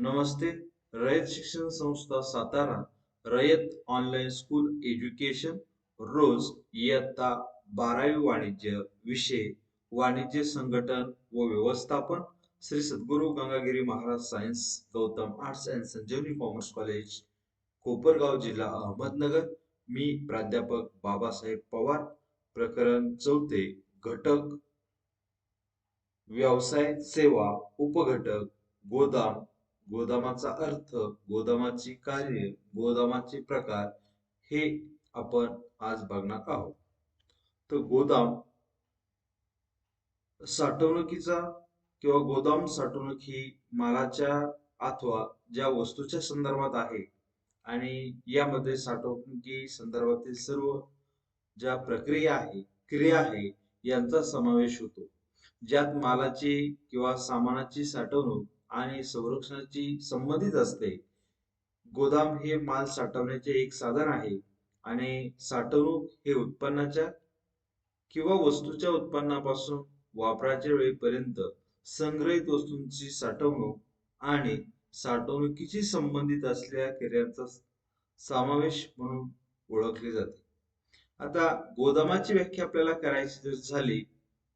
नमस्ते. Rayat Shikshan Sanstha Satara, Rayat online school education, रोज इयत्ता 12वी वाणिज्य, विषय वाणिज्य संघटन व व्यवस्थापन, Shri Sadguru Gangagiri Maharaj science Gautam arts and Sanjivani commerce college, Kopargaon जिल्हा अहमदनगर. मी प्राध्यापक बाबासाहेब पवार. प्रकरण 4, घटक व्यवसाय सेवा उपघटक गोदाम, गोदामाचा अर्थ, गोदामाची कार्य, गोदामाचे प्रकार हे आपण आज बघणार आहोत. तर गोदाम साठवणुकीचा किंवा गोदाम साठवणूक ही मालाच्या अथवा ज्या वस्तूच्या संदर्भात आहे आणि यामध्ये साठवणुकी संदर्भातील सर्व ज्या प्रक्रिया आहे, क्रिया आहे यांचा समावेश होतो. ज्यात मालाची किंवा सामानाची साठवणूक आणि संरक्षणाची संबंधित असते. गोदाम हे माल साठवण्याचे एक साधन आहे आणि साठवणूक हे उत्पन्नाच्या किंवा वस्तूच्या उत्पन्नापासून वापराच्या वेळेपर्यंत संग्रहित वस्तूंची साठवणूक आणि साठवणुकीशी संबंधित असलेल्या क्रियांचा समावेश म्हणून ओळखले जाते. आता गोदामाची व्याख्या आपल्याला करायची जर झाली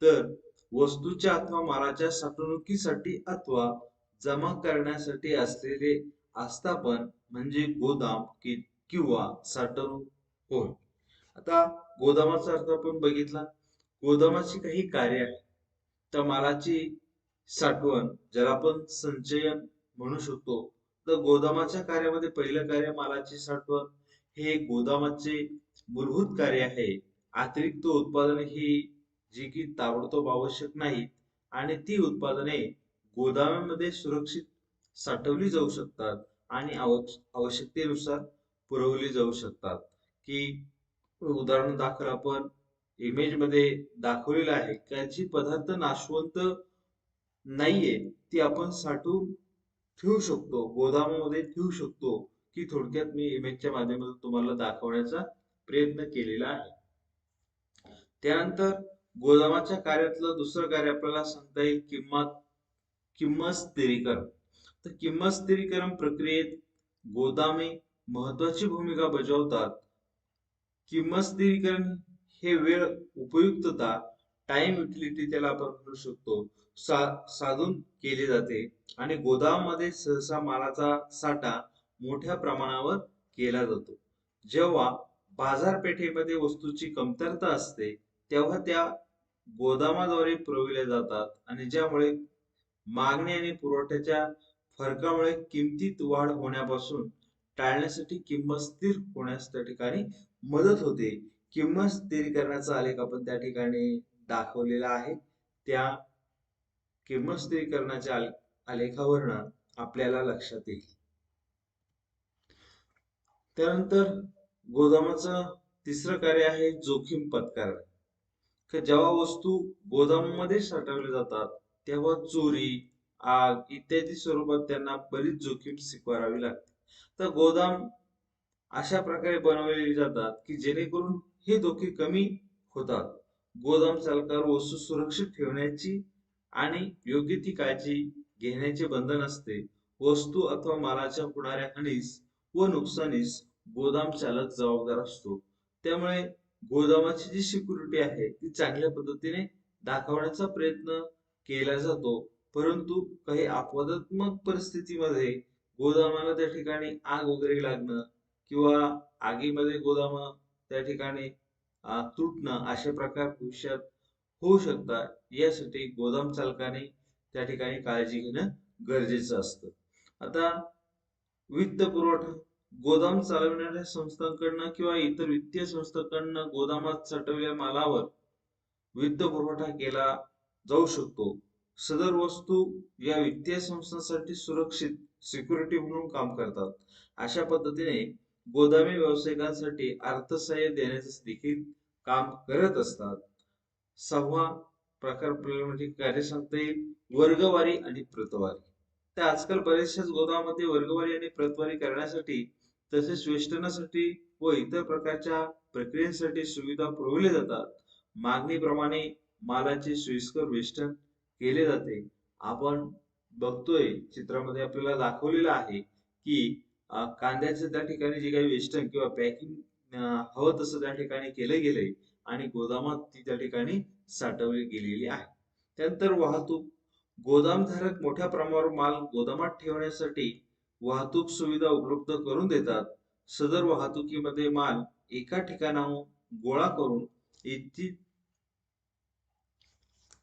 तर वस्तूच्या अथवा मालाच्या साठवणुकीसाठी अथवा जमा करण्यासाठी असलेले आस्थापन म्हणजे गोदाम किंवा साठवणूक होय. आता गोदामाचा अर्थ आपण बघितला. गोदामाची काही कार्य आहे. तर मालाची साठवण ज्याला आपण संचयन म्हणू शकतो. तर गोदामाच्या कार्यामध्ये पहिलं कार्य मालाची साठवण हे गोदामाचे मूलभूत कार्य आहे. अतिरिक्त उत्पादने ही जी की ताबडतोब आवश्यक नाहीत आणि ती उत्पादने गोदामामध्ये सुरक्षित साठवली जाऊ शकतात आणि आवश्यकतेनुसार पुरवली जाऊ शकतात. की उदाहरण दाखल आपण इमेज मध्ये दाखवलेलं आहे की जी पदार्थ नाशवंत नाहीये ती आपण साठवून ठेवू शकतो, गोदामामध्ये ठेवू शकतो. की थोडक्यात मी इमेजच्या माध्यमातून तुम्हाला दाखवण्याचा प्रयत्न केलेला आहे. त्यानंतर गोदामाच्या कार्यातलं दुसरं कार्य आपल्याला सांगता येईल किंमत स्थिरीकरण. तर किंमत स्थिरीकरण प्रक्रियेत गोदामे महत्वाची भूमिका बजावतात. किंमत स्थिरीकरण हे वेळ उपयुक्तता, टाइम युटिलिटी त्याला आपण म्हणू शकतो, साधून केले जाते आणि गोदामामध्ये सहसा मालाचा साठा मोठ्या प्रमाणावर केला जातो. जेव्हा बाजारपेठेमध्ये वस्तूची कमतरता असते तेव्हा त्या गोदामाद्वारे पुरविल्या जातात आणि ज्यामुळे मागणी आणि पुरवठ्याच्या फरकामुळे किमतीत वाढ होण्यापासून टाळण्यासाठी किंमत स्थिर होण्यास त्या ठिकाणी मदत होते. किंमत स्थिरीकरणाचा आलेख आपण त्या ठिकाणी दाखवलेला आहे. त्या किंमत स्थिरीकरणाच्या आलेखावरनं आपल्याला लक्षात येईल. त्यानंतर गोदामाचं तिसरं कार्य आहे जोखीम पत्करणे. जेव्हा वस्तू गोदामामध्ये साठवल्या जातात तेव्हा चोरी, आग इत्यादी स्वरूपात त्यांना बरीच जोखीम स्वीकारावी लागते. तर गोदाम अशा प्रकारे बनवलेले जातात की जेणेकरून हे धोके कमी होतात. गोदाम चालकावर वस्तू सुरक्षित ठेवण्याची आणि योग्य ती काळजी घेण्याचे बंधन असते. वस्तू अथवा मालाच्या होणाऱ्या हानीस व नुकसानीस गोदाम चालक जबाबदार असतो. त्यामुळे गोदामाची जी सिक्युरिटी आहे ती चांगल्या पद्धतीने दाखवण्याचा प्रयत्न केला जातो. परंतु काही अपवादात्मक परिस्थितीमध्ये गोदामाला त्या ठिकाणी आग वगैरे लागणं किंवा आगीमध्ये गोदाम त्या ठिकाणी तुटणं अशा प्रकार भविष्यात होऊ शकतात. यासाठी गोदाम चालकाने त्या ठिकाणी काळजी घेणं गरजेचं असतं. आता वित्त पुरवठा. गोदाम चालवणाऱ्या संस्थांकडनं किंवा इतर वित्तीय संस्थांकडनं गोदामात साठवलेल्या मालावर वित्त पुरवठा केला जाऊ शकतो. सदर वस्तू या वित्तीय संस्थांसाठी सुरक्षित सिक्युरिटी म्हणून काम करतात. अशा पद्धतीने गोदामे व्यावसायिकांसाठी अर्थसहाय्य देण्याचे देखील काम करत असतात. 6वा प्रकार आपल्याला म्हणजे कार्य सांगता येईल वर्गवारी आणि प्रतवारी. तर आजकाल बऱ्याचशाच गोदामामध्ये वर्गवारी आणि प्रतवारी करण्यासाठी तसेच वेष्टनासाठी व इतर प्रकारच्या प्रक्रियेसाठी सुविधा पुरवल्या जातात. मागणीप्रमाणे मालाचे सोयीस्कर वेष्टन केले जाते. आपण बघतोय चित्रामध्ये आपल्याला दाखवलेलं आहे की कांद्याचं त्या ठिकाणी जे काही वेस्टर्न किंवा पॅकिंग हवं तसं त्या ठिकाणी केलं गेलंय आणि गोदामात ती त्या ठिकाणी साठवली गेलेली आहे. त्यानंतर वाहतूक, गोदामधारक मोठ्या प्रमाणावर माल गोदामात ठेवण्यासाठी वाहतूक सुविधा उपलब्ध करून देतात. सदर वाहतुकीमध्ये माल एका ठिकाणाहून गोळा करून इच्छित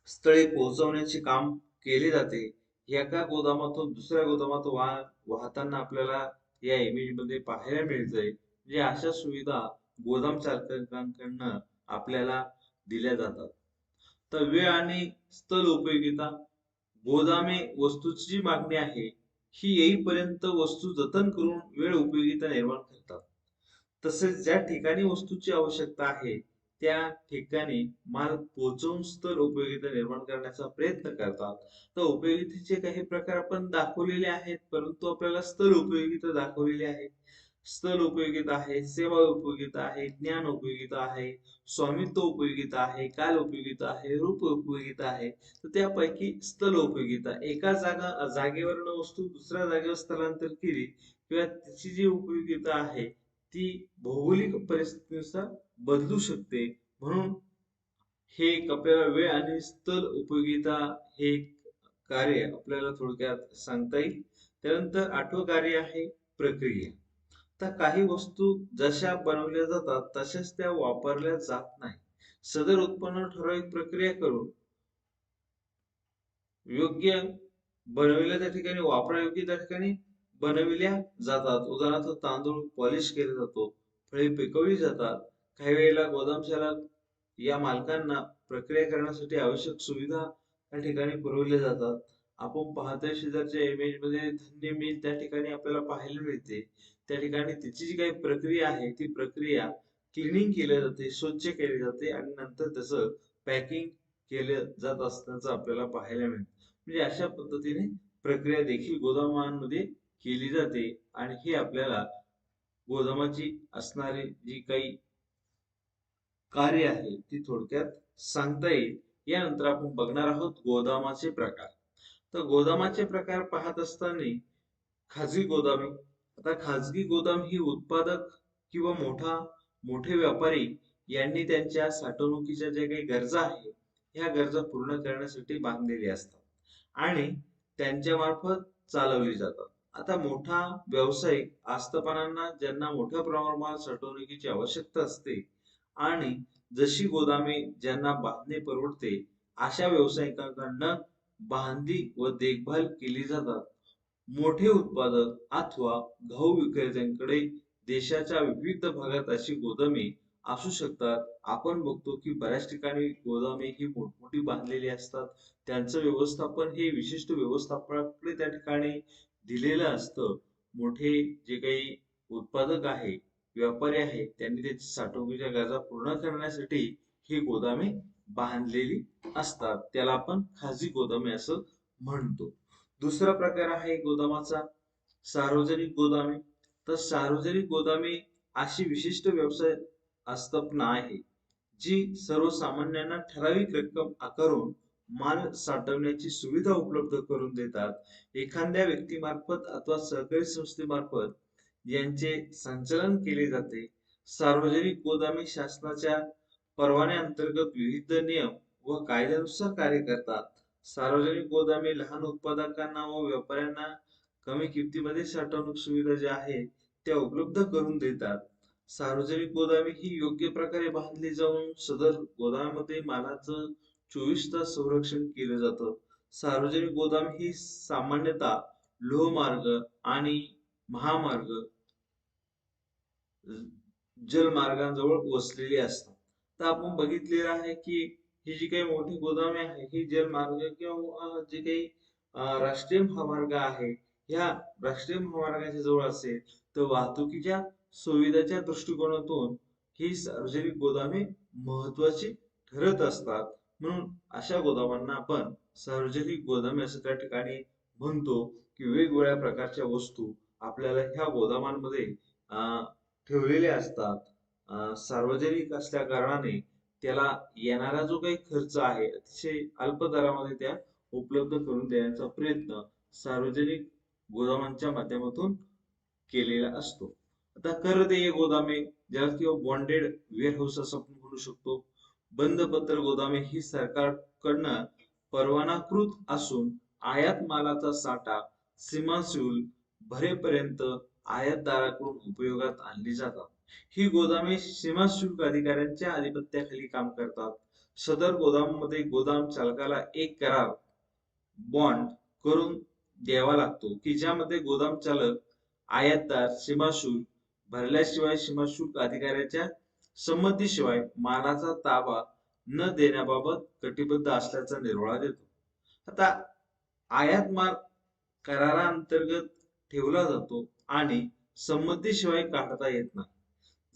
स्थळी पोहोचवण्याचे काम केले जाते. एका गोदामातून दुसऱ्या गोदामात वाहताना आपल्याला या इमेज मध्ये पाहायला मिळतंय. म्हणजे अशा सुविधा गोदाम चालकांकडनं आपल्याला दिल्या जातात. तर वेळ आणि स्थल उपयोगिता, गोदामे वस्तूची जी मागणी आहे ही येईपर्यंत वस्तू जतन करून वेळ उपयोगिता निर्माण करतात. तसेच ज्या ठिकाणी वस्तूची आवश्यकता आहे त्या ठिकाणी माल पोहोचवून स्थल उपयोगिता निर्माण करण्याचा प्रयत्न करतात. तर उपयोगितेचे काही प्रकार आपण दाखवलेले आहेत, परंतु आपल्याला स्थल उपयोगिता दाखवलेली आहे. स्थल उपयोगिता आहे, सेवा उपयोगिता आहे, ज्ञान उपयोगिता आहे, स्वामित्व उपयोगिता आहे, काल उपयोगिता आहे, रूप उपयोगिता आहे. तर त्यापैकी स्थल उपयोगिता, एका जागेवरनं वस्तू दुसऱ्या जागेवर स्थलांतर केली किंवा तिची जी उपयोगिता आहे ती भौगोलिक परिस्थितीनुसार बदलू शकते. म्हणून हे एक आपल्याला वेळ आणि स्थल उपयोगिता हे कार्य आपल्याला थोडक्यात सांगता येईल. त्यानंतर आठवं कार्य आहे प्रक्रिया. तर काही वस्तू जशा बनवल्या जातात तशाच त्या वापरल्या जात नाही. सदर उत्पन्न ठराविक प्रक्रिया करून योग्य बनविल्या त्या ठिकाणी वापरायोग्य त्या ठिकाणी बनविल्या जातात. उदाहरणार्थ तांदूळ पॉलिश केला जातो, फळे पिकवली जातात. काही वेळेला गोदाम चालक या मालकांना प्रक्रिया करण्यासाठी आवश्यक सुविधा त्या ठिकाणी पुरवल्या जातात. आपण पाहतोय शेजारच्या इमेज मध्ये धान्य मिल त्या ठिकाणी आपल्याला पाहायला मिळते. त्या ठिकाणी तिची जी काही प्रक्रिया आहे ती प्रक्रिया क्लिनिंग केली जाते, स्वच्छ केली जाते आणि नंतर त्याचं पॅकिंग केलं जात असल्याचं आपल्याला पाहायला मिळतं. म्हणजे अशा पद्धतीने प्रक्रिया देखील गोदामांमध्ये केली जाते आणि हे आपल्याला गोदामाची असणारी जी काही कार्य आहे ती थोडक्यात सांगता येईल. यानंतर आपण बघणार आहोत गोदामाचे प्रकार. तर गोदामाचे प्रकार पाहत असताना खाजगी गोदामे. आता खाजगी गोदाम ही उत्पादक किंवा मोठे व्यापारी यांनी त्यांच्या साठवणुकीच्या ज्या काही गरजा आहेत ह्या गरजा पूर्ण करण्यासाठी बांधलेली असतात आणि त्यांच्या मार्फत चालवली जातात. आता मोठा व्यावसायिक आस्थापनांना ज्यांना मोठ्या प्रमाणात साठवणुकीची आवश्यकता असते आणि जशी गोदामे ज्यांना बांधणे परवडते अशा व्यावसायिकांकडनं बांधली व देखभाल केली जातात. मोठे उत्पादक अथवा घाऊ विक्रेत्यांकडे देशाच्या विविध भागात अशी गोदामे असू शकतात. आपण बघतो की बऱ्याच ठिकाणी गोदामे ही मोठमोठी बांधलेली असतात. त्यांचं व्यवस्थापन हे विशिष्ट व्यवस्थापनाकडे त्या ठिकाणी दिलेलं असतं. मोठे जे काही उत्पादक आहे, व्यापारी आहे, त्यांनी त्याची साठवणुकीच्या गरजा पूर्ण करण्यासाठी ही गोदामे बांधलेली असतात. त्याला आपण खाजगी गोदामे असं म्हणतो. दुसरा प्रकार आहे गोदामाचा सार्वजनिक गोदामे. तर सार्वजनिक गोदामे अशी विशिष्ट व्यवसाय आस्थापना आहे जी सर्वसामान्यांना ठराविक रक्कम आकारून माल साठवण्याची सुविधा उपलब्ध करून देतात. एखाद्या व्यक्तीमार्फत अथवा सहकारी संस्थेमार्फत यांचे संचालन केले जाते. सार्वजनिक गोदामे शासनाच्या परवान्याअंतर्गत विविध नियम व कायद्यानुसार कार्य करतात. सार्वजनिक गोदामे लहान उत्पादकांना व व्यापाऱ्यांना कमी किमतीमध्ये साठवणूक सुविधा ज्या आहेत त्या उपलब्ध करून देतात. सार्वजनिक गोदामे ही योग्य प्रकारे बांधली जाऊन सदर गोदामामध्ये मालाचं 24 तास संरक्षण केलं जातं. सार्वजनिक गोदाम ही सामान्यतः लोहमार्ग आणि महामार्ग जलमार्गांजवळ वसलेली असतात. तर आपण बघितलेलं आहे की ही जी काही मोठी गोदामे आहे ही जलमार्ग किंवा जे काही राष्ट्रीय महामार्ग आहे ह्या राष्ट्रीय महामार्गाच्या जवळ असेल तर वाहतुकीच्या सुविधेच्या दृष्टिकोनातून ही सार्वजनिक गोदामे महत्वाची ठरत असतात. म्हणून अशा गोदामांना आपण सार्वजनिक गोदामे असं त्या ठिकाणी म्हणतो की वेगवेगळ्या प्रकारच्या वस्तू आपल्याला ह्या गोदामांमध्ये ठेवलेल्या असतात. सार्वजनिक असल्या कारणाने त्याला येणारा जो काही खर्च आहे अतिशय अल्प दरामध्ये त्या उपलब्ध करून देण्याचा प्रयत्न सार्वजनिक गोदामांच्या माध्यमातून केलेला असतो. आता कर देय गोदामे, ज्याला किंवा बॉन्डेड वेअरहाऊस असं आपण म्हणू शकतो. बंद पत्र गोदामे ही सरकारकडनं परवानाकृत असून आयात मालाचा साठा सीमाशुल्क भरेपर्यंत आयातदाराकडून उपयोगात आणली जातात. ही गोदामे सीमाशुल्क अधिकाऱ्यांच्या अधिपत्याखाली काम करतात. सदर गोदामामध्ये गोदाम चालकाला एक करार बॉन्ड करून द्यावा लागतो की ज्यामध्ये गोदाम चालक आयातदार सीमाशुल्क भरल्याशिवाय सीमाशुल्क अधिकाऱ्याच्या संमतीशिवाय मालाचा ताबा न देण्याबाबत कटिबद्ध असल्याचा निर्वाळा देतो. आता आयात माल कराराअंतर्गत ठेवला जातो आणि संमतीशिवाय काढता येत नाही.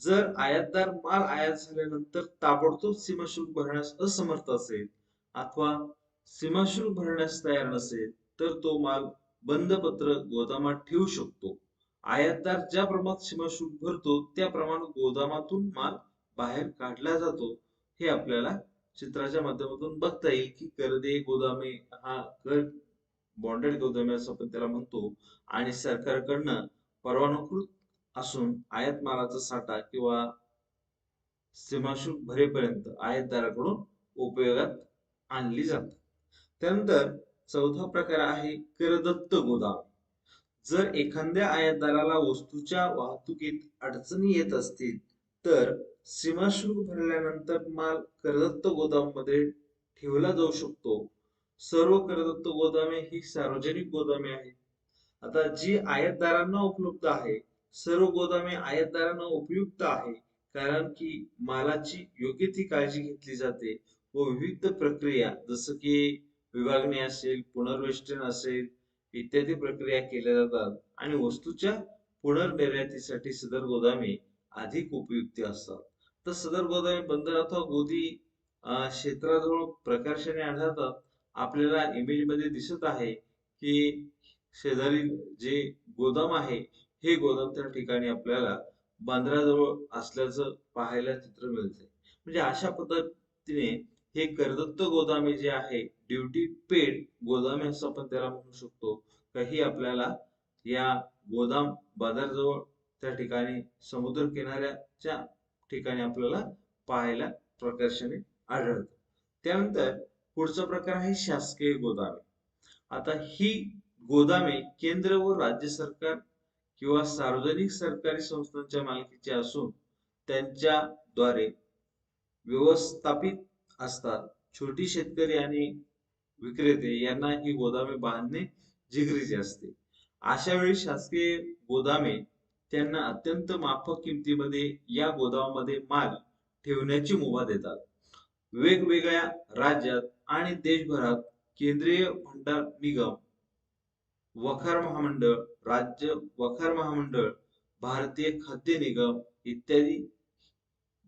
जर आयातदार माल आयात झाल्यानंतर ताबडतोब सीमाशुल्क भरण्यास असमर्थ असेल अथवा सीमाशुल्क भरण्यास तयार नसेल तर तो माल बंद पत्र गोदामात ठेवू शकतो. आयातदार ज्या प्रमाणात सीमाशुल्क भरतो त्या प्रमाणात गोदामातून माल बाहेर काढला जातो. हे आपल्याला चित्राच्या माध्यमातून बघता येईल की कर देय गोदामे हा कर बॉन्डेड गोदामे असं आपण त्याला म्हणतो आणि सरकारकडनं परवानाकृत असून आयात मालाचा साठा किंवा सीमाशुल्क भरेपर्यंत आयातदाराकडून उपयोगात आणली जातात. त्यानंतर चौथा प्रकार आहे करदत्त गोदाम. जर एखाद्या आयातदाराला वस्तूच्या वाहतुकीत अडचणी येत असतील तर सीमाशुल्क भरल्यानंतर माल करदत्त गोदाम मध्ये ठेवला जाऊ शकतो. सर्व करदत्त गोदामे ही सार्वजनिक गोदामे आहेत. आता जी आयातदारांना उपलब्ध आहे, सर्व गोदामे आयातदारांना उपयुक्त आहे कारण की मालाची योग्य ती काळजी घेतली जाते व विविध प्रक्रिया जसं की विभागणी असेल, पुनर्वेष्टन असेल इत्यादी प्रक्रिया केल्या जातात आणि वस्तूच्या पुनर्निर्यातीसाठी सदर गोदामे अधिक उपयुक्त असतात. तर सदर गोदामे बंदर अथवा गोदी क्षेत्राजवळ प्रकर्षाने आढळतात. आपल्याला इमेज मध्ये दिसत आहे की शेजारी जे गोदाम आहे हे गोदाम त्या ठिकाणी आपल्याला बंदराजवळ असल्याचं पाहायला चित्र मिळते. म्हणजे अशा पद्धतीने हे करदत्त गोदामे जे आहे ड्युटी पेड गोदामे असं आपण त्याला म्हणू शकतो. काही आपल्याला या गोदाम बाजारजवळ त्या ठिकाणी समुद्र किनाऱ्याच्या ठिकाणी आपल्याला पाहायला प्रकर्षाने आढळतं. त्यानंतर पुढचा प्रकार आहे शासकीय गोदामे. आता ही गोदामे केंद्र व राज्य सरकार किंवा सार्वजनिक सरकारी संस्थांच्या मालकीचे असून त्यांच्याद्वारे व्यवस्थापित असतात. छोटी शेतकरी आणि विक्रेते यांना ही गोदामे बांधणे जिगरीचे असते. अशा वेळी शासकीय गोदामे त्यांना अत्यंत माफक किमतीमध्ये या गोदामामध्ये माल ठेवण्याची मुभा देतात. वेगवेगळ्या राज्यात आणि देशभरात केंद्रीय भंडार निगम, वखार महामंडळ, राज्य वखार महामंडळ, भारतीय खाद्य निगम इत्यादी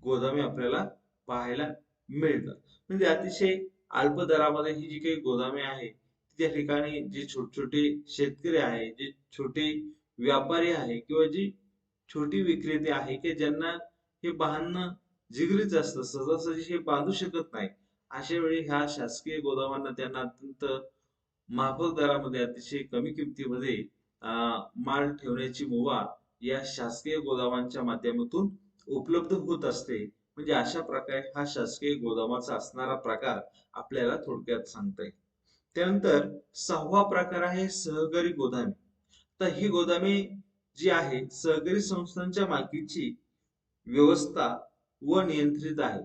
गोदामे आपल्याला पाहायला मिळतात. म्हणजे अतिशय अल्प दरामध्ये ही जी काही गोदामे आहे त्या ठिकाणी जे छोटे छोटे शेतकरी आहे, जे छोटे व्यापारी आहे किंवा जी छोटी विक्रेते आहे की ज्यांना हे बांधणं जिगरीच असतं, सहजासहजी हे बांधू शकत नाही, अशा वेळी ह्या शासकीय गोदामांना त्यांना अत्यंत माफक दरामध्ये अतिशय कमी किमतीमध्ये माल ठेवण्याची मुभा या शासकीय गोदामांच्या माध्यमातून उपलब्ध होत असते. म्हणजे अशा प्रकारे हा शासकीय गोदामाचा असणारा प्रकार आपल्याला थोडक्यात सांगता येईल. त्यानंतर सहावा प्रकार आहे सहकारी गोदामे. तर ही गोदामे जी आहे सहकारी संस्थांच्या मालकीची व्यवस्था व नियंत्रित आहे.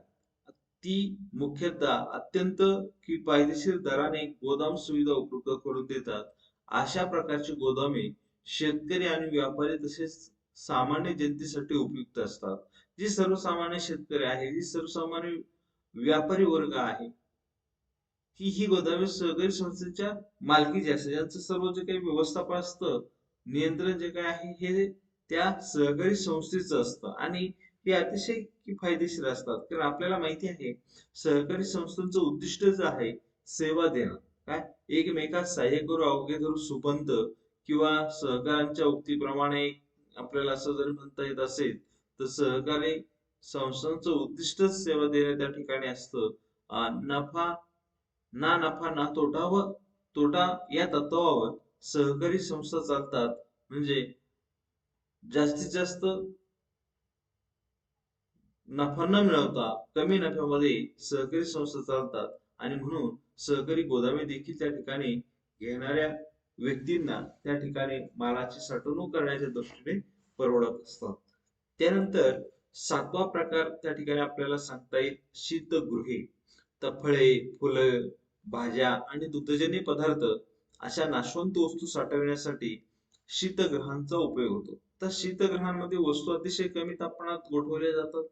ती मुख्यतः अत्यंत किफायतशीर दराने गोदाम सुविधा उपलब्ध करून देतात. अशा प्रकारची गोदामे शेतकरी आणि व्यापारी तसेच सामान्य जनतेसाठी उपयुक्त असतात. जी सर्वसामान्य शेतकरी आहे, जी सर्वसामान्य व्यापारी वर्ग आहे, ही गोदामे सहकारी संस्थेच्या मालकीची असते. यांचं सर्व जे काही व्यवस्थापन असतं, नियंत्रण जे काही आहे हे त्या सहकारी संस्थेचं असतं आणि हे अतिशय किफायतशीर असतात. कारण आपल्याला माहिती आहे सहकारी संस्थांचं उद्दिष्टच आहे सेवा देणं. काय एकमेकास सहाय्य करू अवघे धरू सुपंत किंवा सहकारांच्या उक्तीप्रमाणे आपल्याला असं जर म्हणता येत असेल तर सहकारी संस्थांचं उद्दिष्टच सेवा देणे त्या ठिकाणी असतं. नफा ना तोटा व तोटा या तत्वावर सहकारी संस्था चालतात म्हणजे जास्तीत जास्त नफा न मिळवता कमी नफ्यामध्ये सहकारी संस्था चालतात आणि म्हणून सहकारी गोदामे देखील त्या ठिकाणी घेणाऱ्या व्यक्तींना त्या ठिकाणी मालाची साठवणूक करण्याच्या दृष्टीने परवडत असतात. त्यानंतर सातवा प्रकार त्या ठिकाणी आपल्याला सांगता येईल शीतगृहे. तर फळे, फुलं, भाज्या आणि दुग्धजन्य पदार्थ अशा नाशवंत वस्तू साठवण्यासाठी शीतगृहांचा उपयोग होतो. तर शीतगृहांमध्ये वस्तू अतिशय कमी तापमानात गोठवल्या जातात,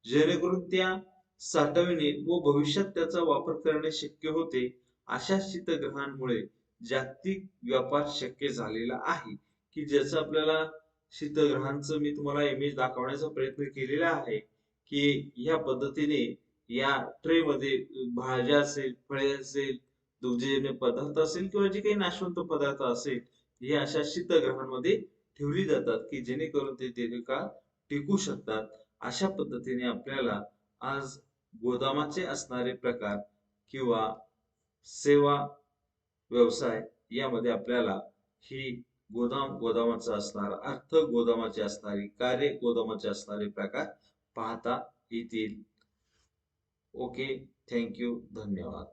जेणेकरून त्या साठवणे व भविष्यात त्याचा वापर करणे शक्य होते. अशा शीतगृहांमुळे जागतिक व्यापार शक्य झालेला आहे, की ज्याचं आपल्याला शीतगृहांचं मी तुम्हाला इमेज दाखवण्याचा प्रयत्न केलेला आहे, की ह्या पद्धतीने या ट्रे मध्ये भाज्या असेल, फळे असेल, दुग्धजन्य पदार्थ असेल किंवा जे काही नाशवंत पदार्थ असेल, हे अशा शीतगृहांमध्ये ठेवली जातात, की जेणेकरून ते दीर्घकाळ टिकू शकतात. अशा पद्धतीने आपल्याला आज गोदामाचे असणारे प्रकार किंवा सेवा व्यवसाय यामध्ये आपल्याला ही गोदामाचा असणारा अर्थ, गोदामाचे असणारी कार्य, गोदामाचे असणारे प्रकार पाहता येतील. ओके, थँक यू, धन्यवाद.